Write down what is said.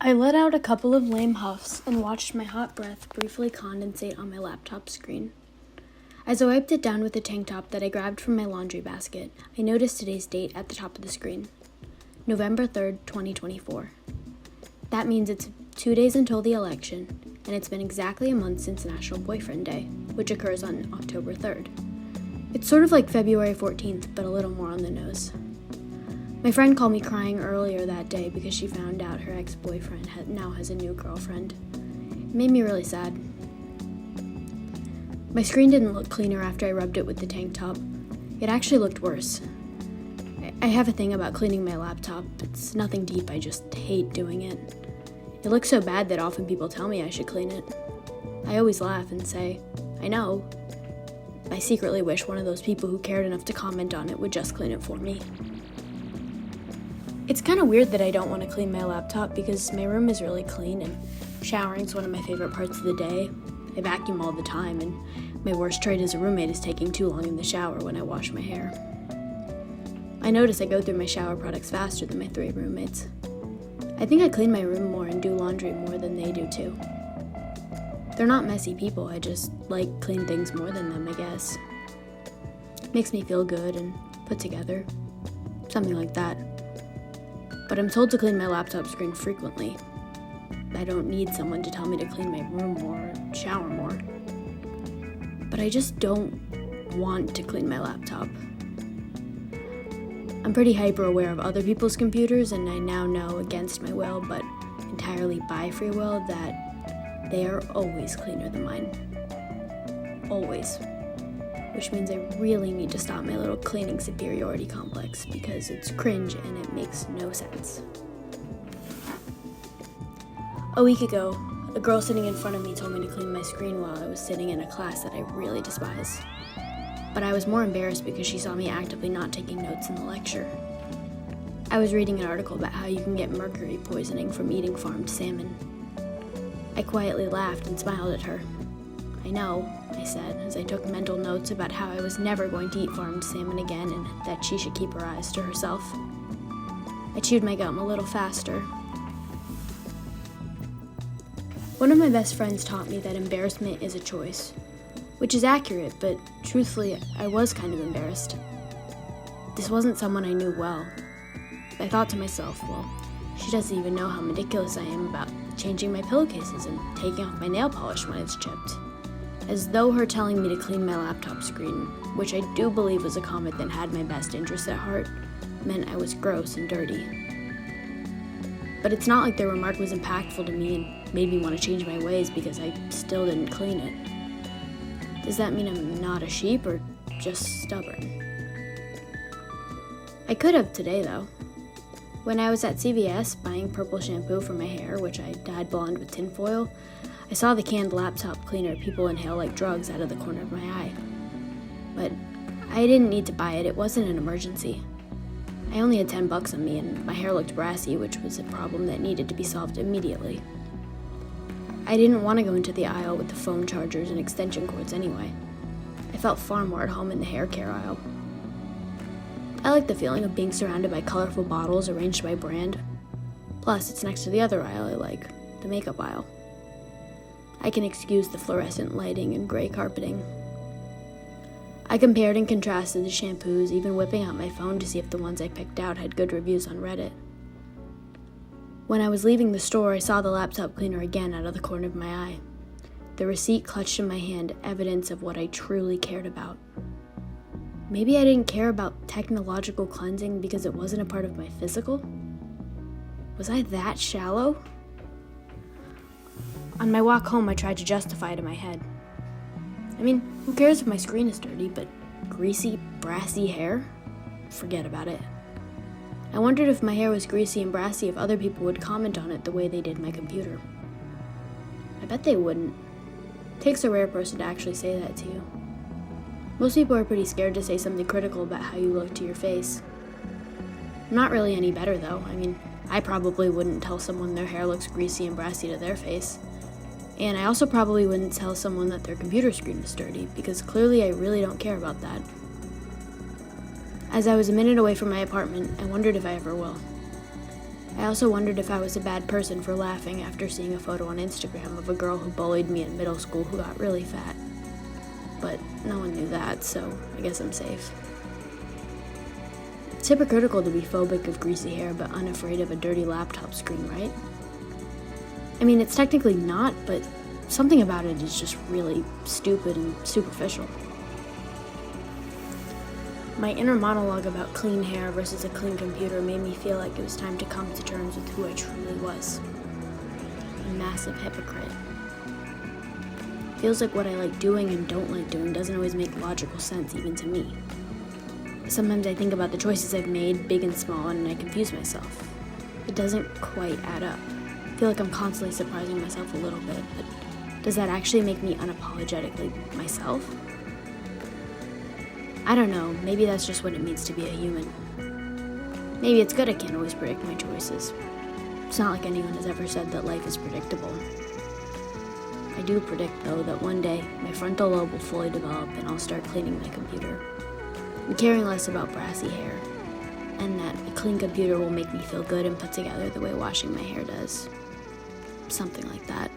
I let out a couple of lame huffs and watched my hot breath briefly condensate on my laptop screen. As I wiped it down with the tank top that I grabbed from my laundry basket, I noticed today's date at the top of the screen, November 3rd, 2024. That means it's 2 days until the election, and it's been exactly a month since National Boyfriend Day, which occurs on October 3rd. It's sort of like February 14th, but a little more on the nose. My friend called me crying earlier that day because she found out her ex-boyfriend now has a new girlfriend. It made me really sad. My screen didn't look cleaner after I rubbed it with the tank top. It actually looked worse. I have a thing about cleaning my laptop. It's nothing deep, I just hate doing it. It looks so bad that often people tell me I should clean it. I always laugh and say, I know. I secretly wish one of those people who cared enough to comment on it would just clean it for me. It's kind of weird that I don't want to clean my laptop because my room is really clean and showering's one of my favorite parts of the day. I vacuum all the time, and my worst trait as a roommate is taking too long in the shower when I wash my hair. I notice I go through my shower products faster than my 3 roommates. I think I clean my room more and do laundry more than they do too. They're not messy people, I just like clean things more than them, I guess. Makes me feel good and put together. Something like that. But I'm told to clean my laptop screen frequently. I don't need someone to tell me to clean my room more or shower more. But I just don't want to clean my laptop. I'm pretty hyper aware of other people's computers, and I now know against my will, but entirely by free will, that they are always cleaner than mine. Always. Which means I really need to stop my little cleaning superiority complex because it's cringe and it makes no sense. A week ago, a girl sitting in front of me told me to clean my screen while I was sitting in a class that I really despise. But I was more embarrassed because she saw me actively not taking notes in the lecture. I was reading an article about how you can get mercury poisoning from eating farmed salmon. I quietly laughed and smiled at her. I know, I said, as I took mental notes about how I was never going to eat farmed salmon again and that she should keep her eyes to herself. I chewed my gum a little faster. One of my best friends taught me that embarrassment is a choice, which is accurate, but truthfully, I was kind of embarrassed. This wasn't someone I knew well. I thought to myself, well, she doesn't even know how ridiculous I am about changing my pillowcases and taking off my nail polish when it's chipped. As though her telling me to clean my laptop screen, which I do believe was a comment that had my best interests at heart, meant I was gross and dirty. But it's not like their remark was impactful to me and made me want to change my ways because I still didn't clean it. Does that mean I'm not a sheep or just stubborn? I could have today, though. When I was at CVS buying purple shampoo for my hair, which I dyed blonde with tinfoil, I saw the canned laptop cleaner people inhale like drugs out of the corner of my eye. But I didn't need to buy it, it wasn't an emergency. I only had $10 on me and my hair looked brassy, which was a problem that needed to be solved immediately. I didn't want to go into the aisle with the phone chargers and extension cords anyway. I felt far more at home in the hair care aisle. I like the feeling of being surrounded by colorful bottles arranged by brand. Plus, it's next to the other aisle I like, the makeup aisle. I can excuse the fluorescent lighting and gray carpeting. I compared and contrasted the shampoos, even whipping out my phone to see if the ones I picked out had good reviews on Reddit. When I was leaving the store, I saw the laptop cleaner again out of the corner of my eye. The receipt clutched in my hand, evidence of what I truly cared about. Maybe I didn't care about technological cleansing because it wasn't a part of my physical? Was I that shallow? On my walk home, I tried to justify it in my head. I mean, who cares if my screen is dirty, but greasy, brassy hair? Forget about it. I wondered if my hair was greasy and brassy if other people would comment on it the way they did my computer. I bet they wouldn't. It takes a rare person to actually say that to you. Most people are pretty scared to say something critical about how you look to your face. I'm not really any better, though. I mean, I probably wouldn't tell someone their hair looks greasy and brassy to their face. And I also probably wouldn't tell someone that their computer screen is dirty, because clearly I really don't care about that. As I was a minute away from my apartment, I wondered if I ever will. I also wondered if I was a bad person for laughing after seeing a photo on Instagram of a girl who bullied me in middle school who got really fat. But no one knew that, so I guess I'm safe. It's hypocritical to be phobic of greasy hair but unafraid of a dirty laptop screen, right? I mean, it's technically not, but something about it is just really stupid and superficial. My inner monologue about clean hair versus a clean computer made me feel like it was time to come to terms with who I truly was. A massive hypocrite. Feels like what I like doing and don't like doing doesn't always make logical sense even to me. Sometimes I think about the choices I've made, big and small, and I confuse myself. It doesn't quite add up. I feel like I'm constantly surprising myself a little bit, but does that actually make me unapologetically myself? I don't know, maybe that's just what it means to be a human. Maybe it's good I can't always predict my choices. It's not like anyone has ever said that life is predictable. I do predict, though, that one day my frontal lobe will fully develop and I'll start cleaning my computer. I'm caring less about brassy hair, and that a clean computer will make me feel good and put together the way washing my hair does. Something like that.